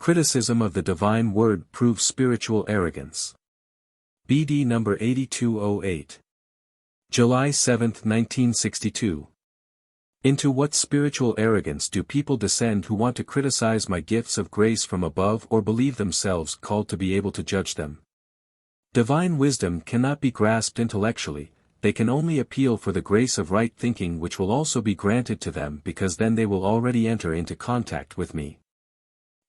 Criticism of the divine word proves spiritual arrogance. BD number 8208. July 7, 1962. Into what spiritual arrogance do people descend who want to criticize my gifts of grace from above or believe themselves called to be able to judge them? Divine wisdom cannot be grasped intellectually, they can only appeal for the grace of right thinking which will also be granted to them because then they will already enter into contact with me.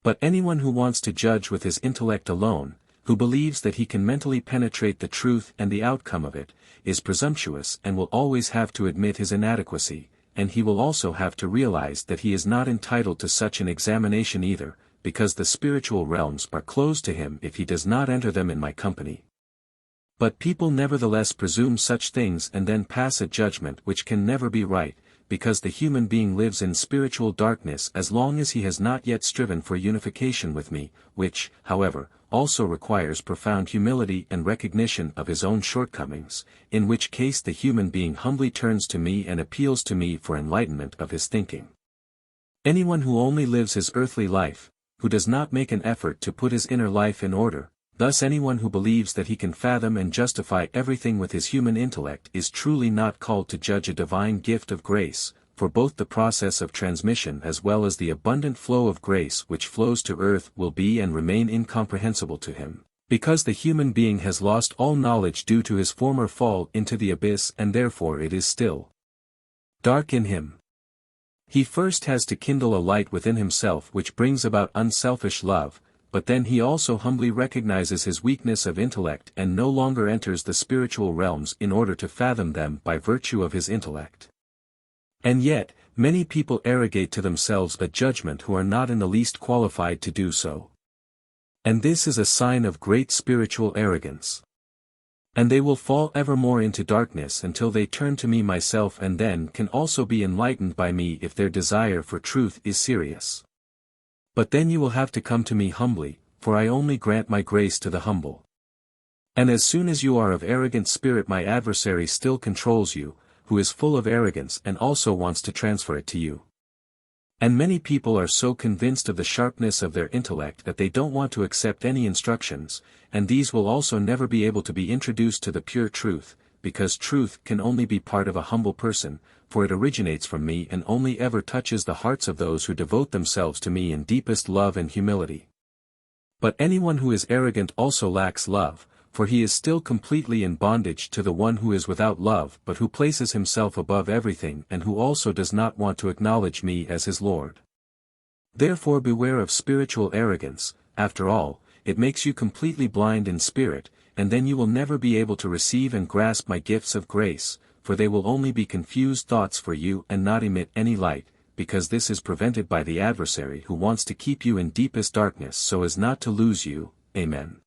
But anyone who wants to judge with his intellect alone, who believes that he can mentally penetrate the truth and the outcome of it, is presumptuous and will always have to admit his inadequacy, and he will also have to realize that he is not entitled to such an examination either, because the spiritual realms are closed to him if he does not enter them in my company. But people nevertheless presume such things and then pass a judgment which can never be right, because the human being lives in spiritual darkness as long as he has not yet striven for unification with me, which, however, also requires profound humility and recognition of his own shortcomings, in which case the human being humbly turns to me and appeals to me for enlightenment of his thinking. Anyone who only lives his earthly life, who does not make an effort to put his inner life in order, thus anyone who believes that he can fathom and justify everything with his human intellect is truly not called to judge a divine gift of grace, for both the process of transmission as well as the abundant flow of grace which flows to earth will be and remain incomprehensible to him, because the human being has lost all knowledge due to his former fall into the abyss and therefore it is still dark in him. He first has to kindle a light within himself which brings about unselfish love, but then he also humbly recognizes his weakness of intellect and no longer enters the spiritual realms in order to fathom them by virtue of his intellect. And yet, many people arrogate to themselves a judgment who are not in the least qualified to do so. And this is a sign of great spiritual arrogance. And they will fall ever more into darkness until they turn to me myself and then can also be enlightened by me if their desire for truth is serious. But then you will have to come to me humbly, for I only grant my grace to the humble. And as soon as you are of arrogant spirit my adversary still controls you, who is full of arrogance and also wants to transfer it to you. And many people are so convinced of the sharpness of their intellect that they don't want to accept any instructions, and these will also never be able to be introduced to the pure truth, because truth can only be part of a humble person, for it originates from me and only ever touches the hearts of those who devote themselves to me in deepest love and humility. But anyone who is arrogant also lacks love, for he is still completely in bondage to the one who is without love but who places himself above everything and who also does not want to acknowledge me as his Lord. Therefore beware of spiritual arrogance, after all, it makes you completely blind in spirit, and then you will never be able to receive and grasp my gifts of grace, for they will only be confused thoughts for you and not emit any light, because this is prevented by the adversary who wants to keep you in deepest darkness so as not to lose you. Amen.